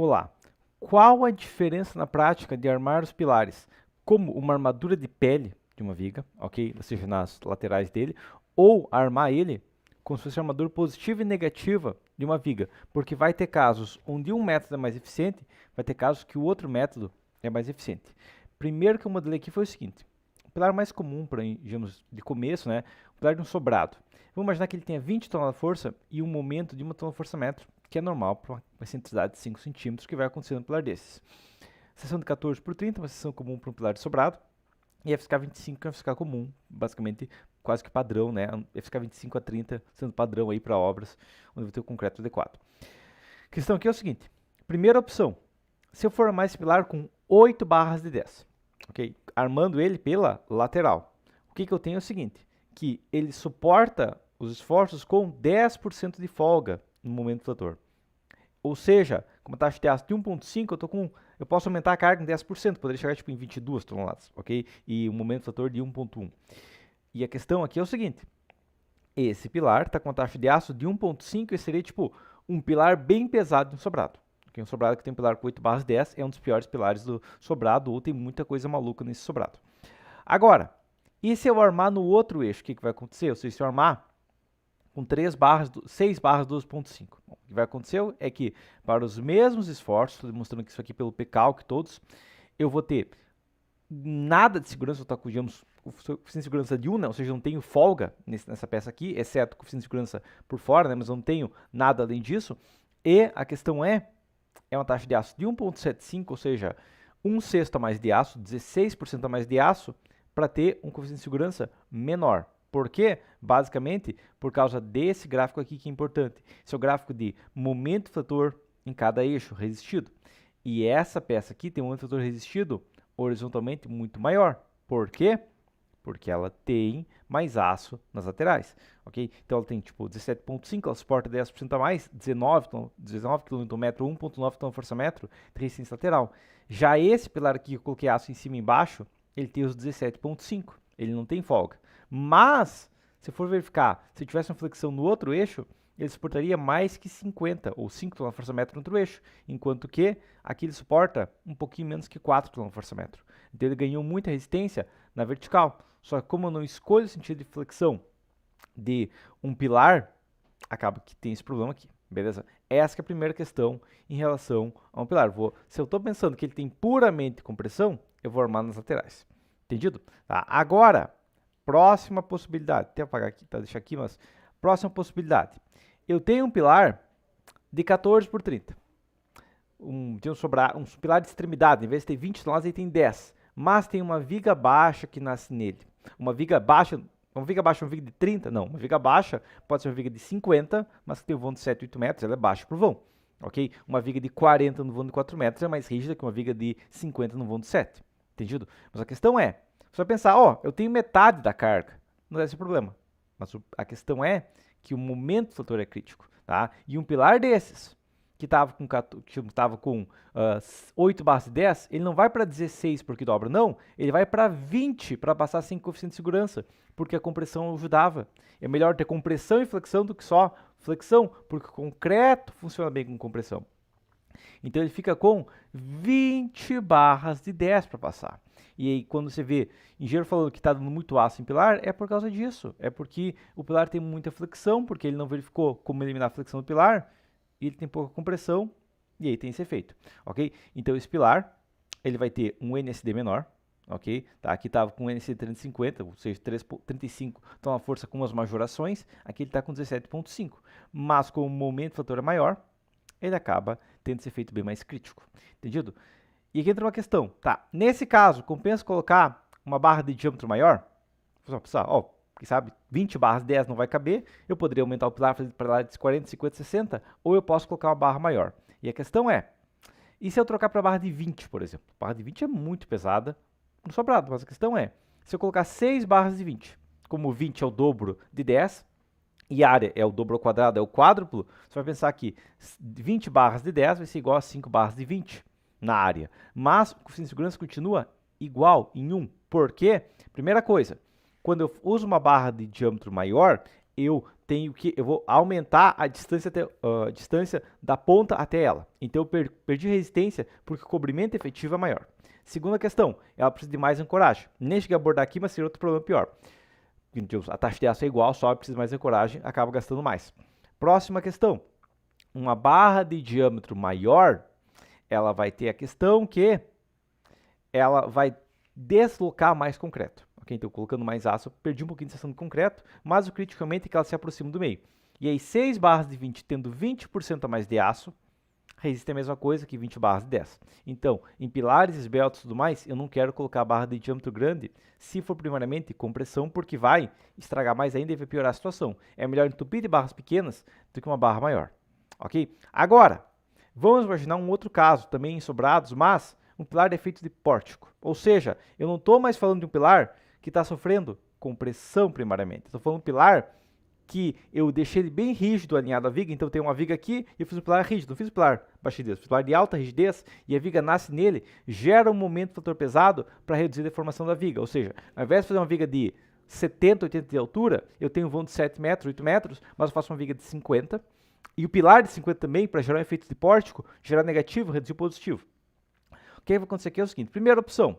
Olá, qual a diferença na prática de armar os pilares como uma armadura de pele de uma viga, ok? Ou seja, nas laterais dele, ou armar ele como se fosse armadura positiva e negativa de uma viga, porque vai ter casos onde um método é mais eficiente, vai ter casos que o outro método é mais eficiente. Primeiro que eu modelei aqui foi o seguinte: o pilar mais comum, para digamos, de começo, né? O pilar de um sobrado. Vamos imaginar que ele tenha 20 toneladas-força e um momento de 1 tonelada-força-metro, que é normal para uma excentricidade de 5 centímetros que vai acontecer no pilar desses. Seção de 14 por 30, uma seção comum para um pilar de sobrado, e FSK25 que é um FSK comum, basicamente quase que padrão, né? FSK 25 a 30 sendo padrão aí para obras onde vai ter o concreto adequado. A questão aqui é o seguinte: primeira opção, se eu for armar esse pilar com 8 barras de 10, ok? Armando ele pela lateral, o que eu tenho é o seguinte, que ele suporta os esforços com 10% de folga no momento fletor. Ou seja, com uma taxa de aço de 1.5, eu posso aumentar a carga em 10%, poderia chegar tipo, em 22 toneladas, ok? E um momento fletor de 1.1. E a questão aqui é o seguinte: esse pilar está com uma taxa de aço de 1.5 e seria tipo um pilar bem pesado de um sobrado. Um sobrado que tem um pilar com 8 barras 10 é um dos piores pilares do sobrado, ou tem muita coisa maluca nesse sobrado. Agora, e se eu armar no outro eixo, o que vai acontecer? Ou seja, se eu armar com 6 barras 12.5. O que vai acontecer é que, para os mesmos esforços, estou demonstrando que isso aqui pelo pCalc todos, eu vou ter nada de segurança, eu estou com, digamos, coeficiente de segurança de 1, né? Ou seja, não tenho folga nessa peça aqui, exceto o coeficiente de segurança por fora, né? Mas eu não tenho nada além disso. E a questão é uma taxa de aço de 1.75, ou seja, 1/6 a mais de aço, 16% a mais de aço, para ter um coeficiente de segurança menor. Por quê? Basicamente, por causa desse gráfico aqui que é importante. Esse é o gráfico de momento fletor em cada eixo resistido. E essa peça aqui tem um momento fletor resistido horizontalmente muito maior. Por quê? Porque ela tem mais aço nas laterais, ok? Então ela tem tipo 17.5, ela suporta 10% a mais, 19 kN/m, 1.9 kN/m de resistência lateral. Já esse pilar aqui que eu coloquei aço em cima e embaixo, ele tem os 17.5, ele não tem folga. Mas, se for verificar, se tivesse uma flexão no outro eixo, ele suportaria mais que 50 ou 5 kN/m no outro eixo, enquanto que aqui ele suporta um pouquinho menos que 4 kN/m. Então ele ganhou muita resistência na vertical. Só que como eu não escolho o sentido de flexão de um pilar, acaba que tem esse problema aqui, beleza? Essa que é a primeira questão em relação a um pilar. Se eu estou pensando que ele tem puramente compressão, eu vou armar nas laterais. Entendido? Tá. Agora, próxima possibilidade. Até apagar aqui, tá? Deixar aqui, mas próxima possibilidade. Eu tenho um pilar de 14 por 30. Um pilar de extremidade. Em vez de ter 20 toneladas, ele tem 10. Mas tem uma viga baixa que nasce nele. Uma viga baixa, uma viga de 30? Não, uma viga baixa pode ser uma viga de 50, mas que tem um vão de 7, 8 metros, ela é baixa para o vão. Ok? Uma viga de 40 no vão de 4 metros é mais rígida que uma viga de 50 no vão de 7. Entendido? Mas a questão é, você vai pensar, eu tenho metade da carga. Não é esse o problema. Mas a questão é que o momento fletor é crítico. Tá? E um pilar desses, que estava com 8 barras de 10, ele não vai para 16 porque dobra, não. Ele vai para 20 para passar sem coeficiente de segurança, porque a compressão ajudava. É melhor ter compressão e flexão do que só flexão, porque o concreto funciona bem com compressão. Então ele fica com 20 barras de 10 para passar. E aí quando você vê engenheiro falando que está dando muito aço em pilar, é por causa disso. É porque o pilar tem muita flexão, porque ele não verificou como eliminar a flexão do pilar, e ele tem pouca compressão, e aí tem esse efeito, ok? Então esse pilar, ele vai ter um NSD menor, ok? Tá, aqui estava com NSD 350, ou seja, 35, então a força com as majorações, aqui ele está com 17.5, mas como o momento fator é maior, ele acaba tendo esse efeito bem mais crítico, entendido? E aqui entra uma questão, tá? Nesse caso, compensa colocar uma barra de diâmetro maior? Só pensar, quem sabe 20 barras 10 não vai caber, eu poderia aumentar o pilar para lá de 40, 50, 60, ou eu posso colocar uma barra maior. E a questão é, e se eu trocar para a barra de 20, por exemplo? A barra de 20 é muito pesada no sobrado, mas a questão é, se eu colocar 6 barras de 20, como 20 é o dobro de 10, e a área é o dobro ao quadrado, é o quádruplo, você vai pensar que 20 barras de 10 vai ser igual a 5 barras de 20 na área. Mas o coeficiente de segurança continua igual em 1. Por quê? Primeira coisa, quando eu uso uma barra de diâmetro maior, eu vou aumentar a distância, a distância da ponta até ela. Então eu perdi resistência porque o cobrimento efetivo é maior. Segunda questão, ela precisa de mais ancoragem. Nem cheguei a abordar aqui, mas seria outro problema pior. A taxa de aço é igual, só precisa de mais ancoragem, acaba gastando mais. Próxima questão, uma barra de diâmetro maior, ela vai ter a questão que ela vai deslocar mais concreto. Okay? Então, colocando mais aço, eu perdi um pouquinho de seção de concreto, mas o criticamente é que ela se aproxima do meio. E aí, 6 barras de 20 tendo 20% a mais de aço, resiste a mesma coisa que 20 barras de 10. Então, em pilares esbeltos e tudo mais, eu não quero colocar barra de diâmetro grande, se for primariamente compressão, porque vai estragar mais ainda e vai piorar a situação. É melhor entupir de barras pequenas do que uma barra maior. Ok? Agora, vamos imaginar um outro caso, também em sobrados, mas um pilar de efeito de pórtico. Ou seja, eu não estou mais falando de um pilar que está sofrendo compressão primariamente. Estou falando de um pilar que eu deixei ele bem rígido alinhado à viga, então eu tenho uma viga aqui e eu fiz um pilar rígido, não fiz um pilar baixa rigidez, fiz um pilar de alta rigidez e a viga nasce nele, gera um momento fator pesado para reduzir a deformação da viga. Ou seja, ao invés de fazer uma viga de 70, 80 de altura, eu tenho um vão de 7 metros, 8 metros, mas eu faço uma viga de 50 e o pilar de 50 também, para gerar um efeito de pórtico, gerar negativo, reduzir positivo. O que vai acontecer aqui é o seguinte, primeira opção,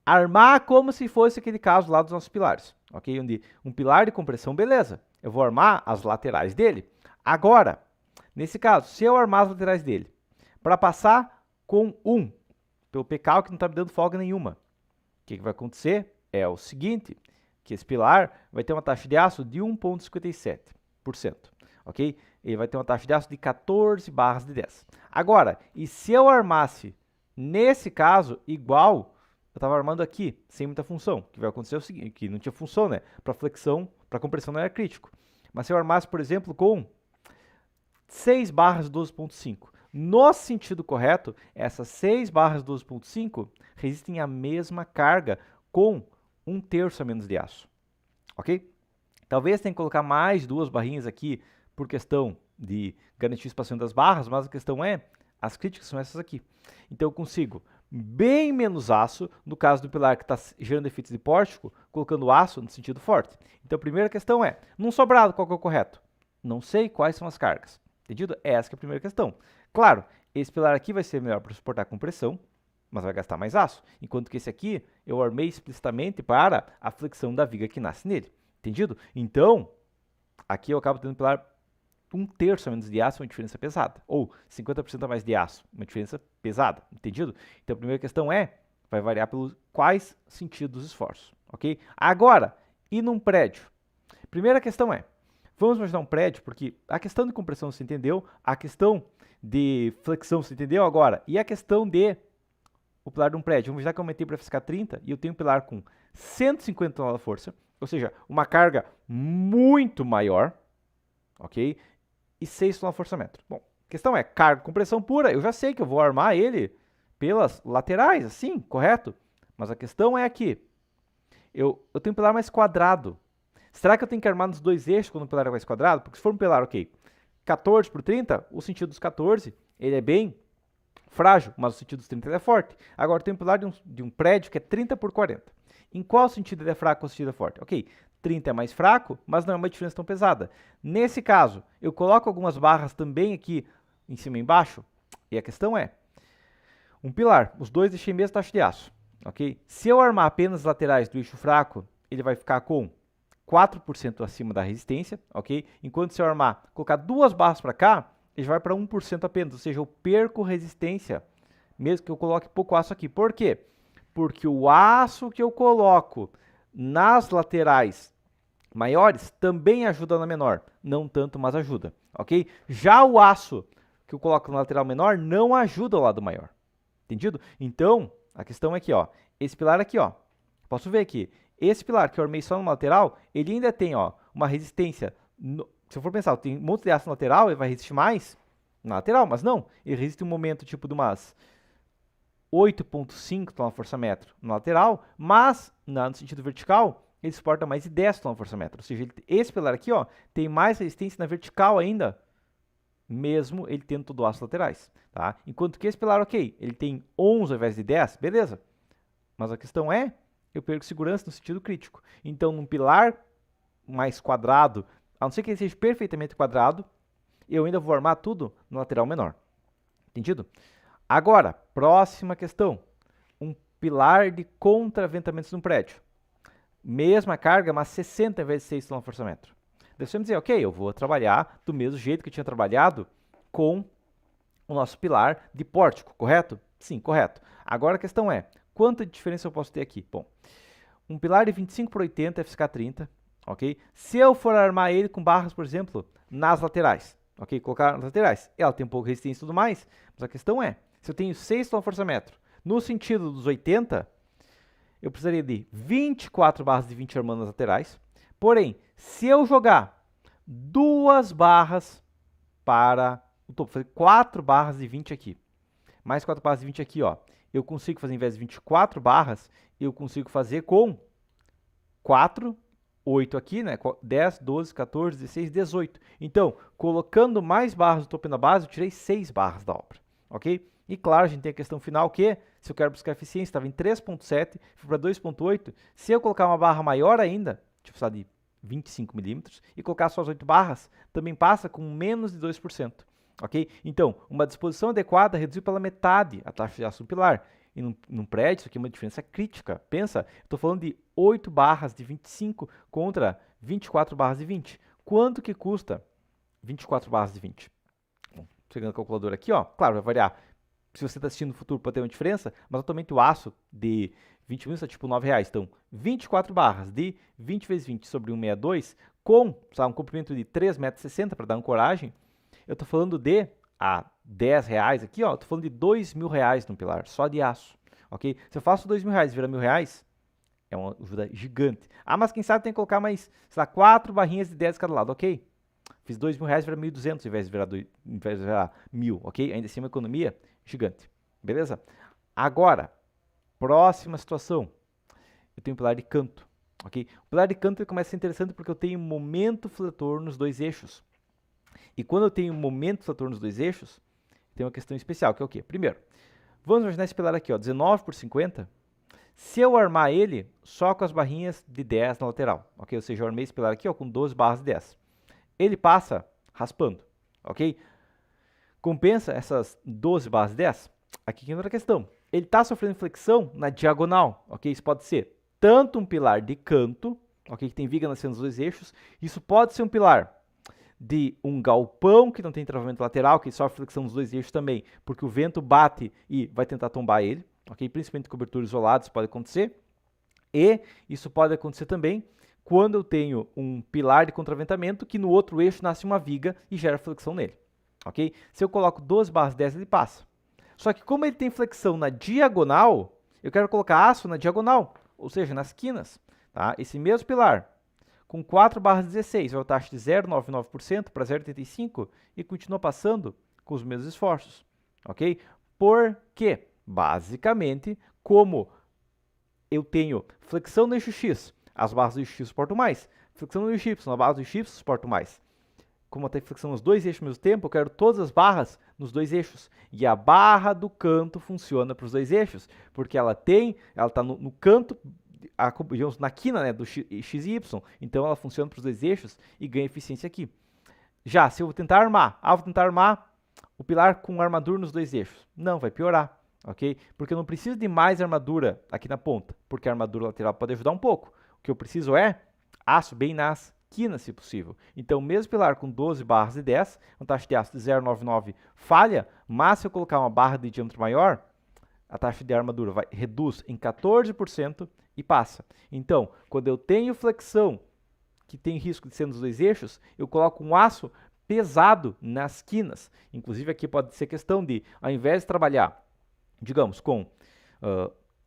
armar como se fosse aquele caso lá dos nossos pilares, ok? Onde um pilar de compressão, beleza, eu vou armar as laterais dele. Agora, nesse caso, se eu armar as laterais dele, para passar com 1, pelo PK que não está me dando folga nenhuma, o que vai acontecer é o seguinte, que esse pilar vai ter uma taxa de aço de 1,57%, ok? Ele vai ter uma taxa de aço de 14 barras de 10. Agora, e se eu armasse, nesse caso, igual eu estava armando aqui, sem muita função, que vai acontecer o seguinte, que não tinha função, né? Para flexão, para compressão não era crítico. Mas se eu armasse, por exemplo, com 6 barras 12.5, no sentido correto, essas 6 barras 12.5 resistem à mesma carga com 1/3 a menos de aço, ok? Talvez tenha que colocar mais 2 barrinhas aqui por questão de garantir o espaçamento das barras, mas a questão é, as críticas são essas aqui. Então eu consigo bem menos aço, no caso do pilar que está gerando efeitos de pórtico, colocando aço no sentido forte. Então a primeira questão é, num sobrado, qual que é o correto? Não sei quais são as cargas. Entendido? Essa que é a primeira questão. Claro, esse pilar aqui vai ser melhor para suportar compressão, mas vai gastar mais aço. Enquanto que esse aqui, eu armei explicitamente para a flexão da viga que nasce nele. Entendido? Então, aqui eu acabo tendo um pilar 1/3 a menos de aço, uma diferença pesada. Ou 50% a mais de aço, uma diferença pesada. Entendido? Então a primeira questão vai variar pelos quais sentidos dos esforços. Ok? Agora, e num prédio? Primeira questão vamos imaginar um prédio, porque a questão de compressão você entendeu, a questão de flexão você entendeu agora, e a questão de o pilar de um prédio. Vamos imaginar que eu aumentei para ficar 30 e eu tenho um pilar com 150 toneladas de força, ou seja, uma carga muito maior, ok? E 6 toneladas de força-metro. Bom, a questão é, carga, compressão pura, eu já sei que eu vou armar ele pelas laterais, assim, correto? Mas a questão é aqui, eu tenho um pilar mais quadrado. Será que eu tenho que armar nos dois eixos quando o pilar é mais quadrado? Porque se for um pilar, ok, 14 por 30, o sentido dos 14, ele é bem frágil, mas o sentido dos 30 ele é forte. Agora tem um pilar de um prédio que é 30 por 40. Em qual sentido ele é fraco ou sentido é forte? Ok, 30 é mais fraco, mas não é uma diferença tão pesada. Nesse caso, eu coloco algumas barras também aqui em cima e embaixo, e a questão é, um pilar, os dois deixei mesmo taxa de aço, ok? Se eu armar apenas as laterais do eixo fraco, ele vai ficar com 4% acima da resistência, ok? Enquanto se eu armar, colocar 2 barras para cá, ele vai para 1% apenas, ou seja, eu perco resistência, mesmo que eu coloque pouco aço aqui. Por quê? Porque o aço que eu coloco nas laterais maiores também ajuda na menor, não tanto, mas ajuda, ok? Já o aço que eu coloco na lateral menor não ajuda ao lado maior, entendido? Então, a questão é aqui, ó, esse pilar aqui, ó, posso ver aqui, esse pilar que eu armei só no lateral, ele ainda tem, ó, uma resistência, se eu for pensar, tem um monte de aço no lateral, ele vai resistir mais na lateral, mas não, ele resiste um momento tipo de umas 8,5 toneladas força-metro na lateral, mas no sentido vertical, ele suporta mais de 10 toneladas força-metro, ou seja, esse pilar aqui, ó, tem mais resistência na vertical ainda, mesmo ele tendo todo o aço laterais, tá? Enquanto que esse pilar, ok, ele tem 11 ao invés de 10, beleza, mas a questão é, eu perco segurança no sentido crítico. Então, num pilar mais quadrado, a não ser que ele seja perfeitamente quadrado, eu ainda vou armar tudo no lateral menor. Entendido? Agora, próxima questão. Um pilar de contraventamentos num prédio. Mesma carga, mas 60 vezes 6 kgfm. Daí você me dizer, ok, eu vou trabalhar do mesmo jeito que eu tinha trabalhado com o nosso pilar de pórtico, correto? Sim, correto. Agora a questão é, quanta diferença eu posso ter aqui? Bom, um pilar de 25 por 80 FSK30, ok? Se eu for armar ele com barras, por exemplo, nas laterais, ok? Colocar nas laterais, ela tem um pouco de resistência e tudo mais, mas a questão é, se eu tenho 6 kgfm no sentido dos 80, eu precisaria de 24 barras de 20 armando nas laterais. Porém, se eu jogar 2 barras para o topo, fazer 4 barras de 20 aqui, mais 4 barras de 20 aqui, ó, eu consigo fazer, em vez de 24 barras, eu consigo fazer com 4, 8 aqui, né? 10, 12, 14, 16, 18. Então, colocando mais barras no topo e na base, eu tirei 6 barras da obra, ok? E claro, a gente tem a questão final que, se eu quero buscar eficiência, estava em 3.7, fui para 2.8. Se eu colocar uma barra maior ainda, tipo, de 25 milímetros, e colocar só as 8 barras, também passa com menos de 2%. Ok? Então, uma disposição adequada reduziu pela metade a taxa de aço no pilar. E num prédio, isso aqui é uma diferença crítica. Pensa, eu estou falando de 8 barras de 25 contra 24 barras de 20. Quanto que custa 24 barras de 20? Bom, pegando a calculadora aqui, ó, claro, vai variar. Se você está assistindo no futuro, pode ter uma diferença, mas atualmente o aço de 20 mil está tipo R$9. Então, 24 barras de 20 vezes 20 sobre 162, com um comprimento de 3,60 m para dar ancoragem, eu estou falando de R$10 aqui, ó, estou falando de R$2.000 no pilar, só de aço, ok? Se eu faço R$2.000 e vira R$1.000, é uma ajuda gigante. Ah, mas quem sabe tem que colocar mais, sei lá, 4 barrinhas de 10 de cada lado, ok? Fiz R$2.000 vira 1.200 ao invés de virar 1.000, ok? Ainda assim é uma economia gigante, beleza? Agora, próxima situação, eu tenho um pilar de canto, ok? O pilar de canto começa a ser interessante porque eu tenho momento fletor nos dois eixos. E quando eu tenho momento fletor nos dois eixos, tem uma questão especial, que é o quê? Primeiro, vamos imaginar esse pilar aqui, ó, 19 por 50. Se eu armar ele só com as barrinhas de 10 na lateral, ok? Ou seja, eu armei esse pilar aqui, ó, com 12 barras de 10. Ele passa raspando, ok? Compensa essas 12 barras de 10? Aqui tem outra questão. Ele está sofrendo flexão na diagonal, ok? Isso pode ser tanto um pilar de canto, ok? Que tem viga nascendo nos dois eixos. Isso pode ser um pilar de um galpão que não tem travamento lateral, que sofre flexão nos dois eixos também, porque o vento bate e vai tentar tombar ele, ok? Principalmente coberturas isoladas pode acontecer. E isso pode acontecer também quando eu tenho um pilar de contraventamento que no outro eixo nasce uma viga e gera flexão nele, ok? Se eu coloco 12 barras 10, ele passa. Só que como ele tem flexão na diagonal, eu quero colocar aço na diagonal, ou seja, nas quinas, tá? Esse mesmo pilar, com 4 barras 16, vai a taxa de 0,99% para 0,85% e continua passando com os mesmos esforços, ok? Por quê? Basicamente, como eu tenho flexão no eixo X, as barras do eixo X suportam mais, flexão no eixo Y, as barras do eixo Y suportam mais. Como eu tenho flexão nos dois eixos ao mesmo tempo, eu quero todas as barras nos dois eixos. E a barra do canto funciona para os dois eixos, porque ela está no canto, digamos, na quina, né, do X e Y, então ela funciona para os dois eixos e ganha eficiência aqui. Já, se eu vou tentar armar, vou tentar armar o pilar com armadura nos dois eixos. Não, vai piorar, ok? Porque eu não preciso de mais armadura aqui na ponta, porque a armadura lateral pode ajudar um pouco. O que eu preciso é aço bem nas quinas, se possível. Então, mesmo pilar com 12 barras de 10, uma taxa de aço de 0,99 falha, mas se eu colocar uma barra de diâmetro maior, a taxa de armadura reduz em 14% e passa. Então, quando eu tenho flexão, que tem risco de ser nos dois eixos, eu coloco um aço pesado nas quinas. Inclusive, aqui pode ser questão de, ao invés de trabalhar, digamos, com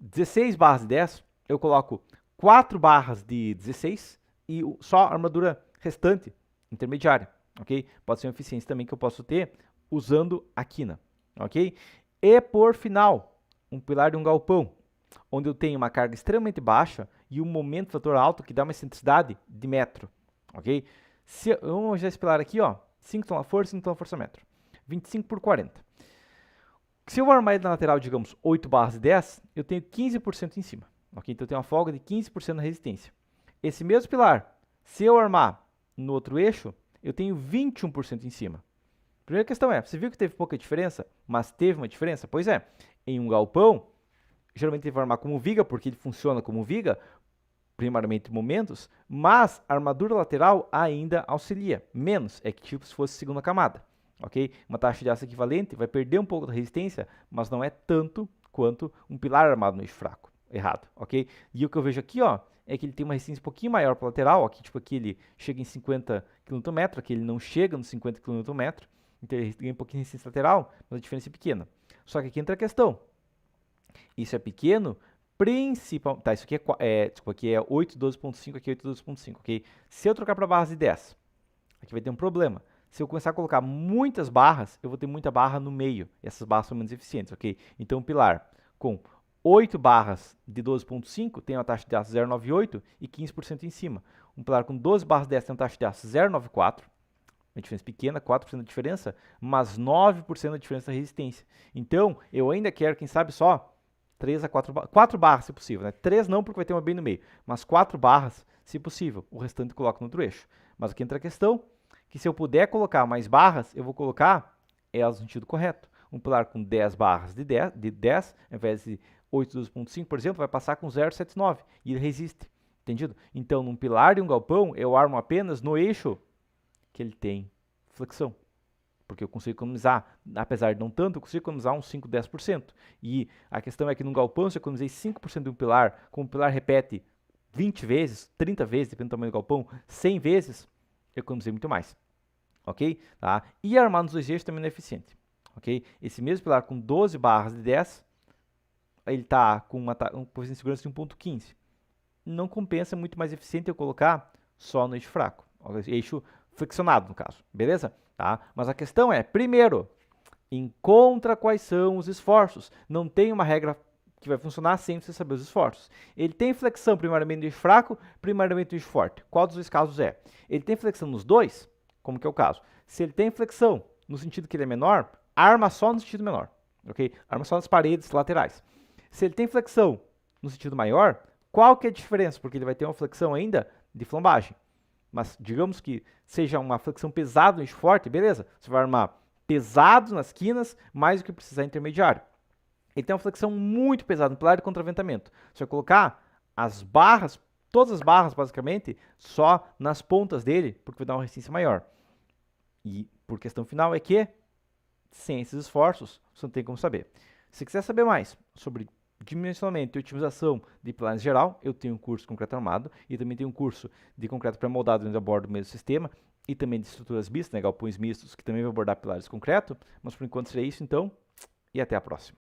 16 barras de 10, eu coloco 4 barras de 16 e só a armadura restante, intermediária, ok? Pode ser uma eficiência também que eu posso ter usando a quina, ok? E por final, um pilar de um galpão, onde eu tenho uma carga extremamente baixa e um momento fator alto que dá uma excentricidade de metro, ok? Vamos imaginar esse pilar aqui, ó, 5 toneladas de força-metro, 25 por 40. Se eu armar ele na lateral, digamos, 8 barras de 10, eu tenho 15% em cima, ok? Então eu tenho uma folga de 15% na resistência. Esse mesmo pilar, Se eu armar no outro eixo, eu tenho 21% em cima. Primeira questão é, você viu que teve pouca diferença, mas teve uma diferença? Pois é, em um galpão, geralmente ele vai armar como viga, porque ele funciona como viga, primariamente momentos, mas a armadura lateral ainda auxilia, menos, é que tipo se fosse segunda camada, ok? Uma taxa de aço equivalente vai perder um pouco da resistência, mas não é tanto quanto um pilar armado no eixo fraco, errado, ok? E o que eu vejo aqui, ó, é que ele tem uma resistência um pouquinho maior para lateral, aqui, tipo aqui ele chega em 50 kN, aqui ele não chega nos 50 kN, então ele ganha um pouquinho de resistência lateral, mas a diferença é pequena. Só que aqui entra a questão, isso é pequeno, principalmente, tá, isso aqui é 8,12.5, aqui é 8,12.5, ok? Se eu trocar para barras de 10, aqui vai ter um problema. Se eu começar a colocar muitas barras, eu vou ter muita barra no meio, e essas barras são menos eficientes, ok? Então, um pilar com 8 barras de 12.5 tem uma taxa de aço 0,98 e 15% em cima. Um pilar com 12 barras de 10 tem uma taxa de aço 0,94, uma diferença pequena, 4% de diferença, mas 9% da diferença da resistência. Então, eu ainda quero, quem sabe só, 3 a 4 barras, se possível, né? 3 não, porque vai ter uma bem no meio, mas 4 barras, se possível. O restante eu coloco no outro eixo. Mas aqui entra a questão, que se eu puder colocar mais barras, eu vou colocar elas no sentido correto. Um pilar com 10 barras de 10 ao invés de 8,12.5, por exemplo, vai passar com 0,79 e ele resiste, entendido? Então, num pilar de um galpão, eu armo apenas no eixo que ele tem flexão, porque eu consigo economizar, apesar de não tanto, eu consigo economizar uns 5, 10%. E a questão é que num galpão, se eu economizei 5% de um pilar, como o pilar repete 20 vezes, 30 vezes, dependendo do tamanho do galpão, 100 vezes, eu economizei muito mais, ok? Tá? E armar nos dois eixos também não é eficiente, ok? Esse mesmo pilar com 12 barras de 10, ele está com uma coeficiente de segurança de 1,15. Não compensa, muito mais eficiente eu colocar só no eixo fraco, eixo flexionado no caso, beleza? Tá? Mas a questão é, primeiro, encontra quais são os esforços. Não tem uma regra que vai funcionar sem você saber os esforços. Ele tem flexão primariamente no eixo fraco, primariamente no eixo forte. Qual dos dois casos é? Ele tem flexão nos dois? Como que é o caso? Se ele tem flexão no sentido que ele é menor, arma só no sentido menor, ok? Arma só nas paredes laterais. Se ele tem flexão no sentido maior, qual que é a diferença? Porque ele vai ter uma flexão ainda de flambagem. Mas digamos que seja uma flexão pesada no eixo forte, beleza? Você vai armar pesado nas quinas, mais do que precisar intermediário. Ele tem uma flexão muito pesada no pilar de contraventamento. Você vai colocar as barras, todas as barras basicamente, só nas pontas dele, porque vai dar uma resistência maior. E por questão final é que, sem esses esforços, você não tem como saber. Se quiser saber mais sobre dimensionamento e otimização de pilares em geral, eu tenho um curso de concreto armado e também tenho um curso de concreto pré-moldado dentro a bordo do mesmo sistema e também de estruturas mistas, né, galpões mistos, que também vai abordar pilares de concreto, mas por enquanto seria isso então, e até a próxima.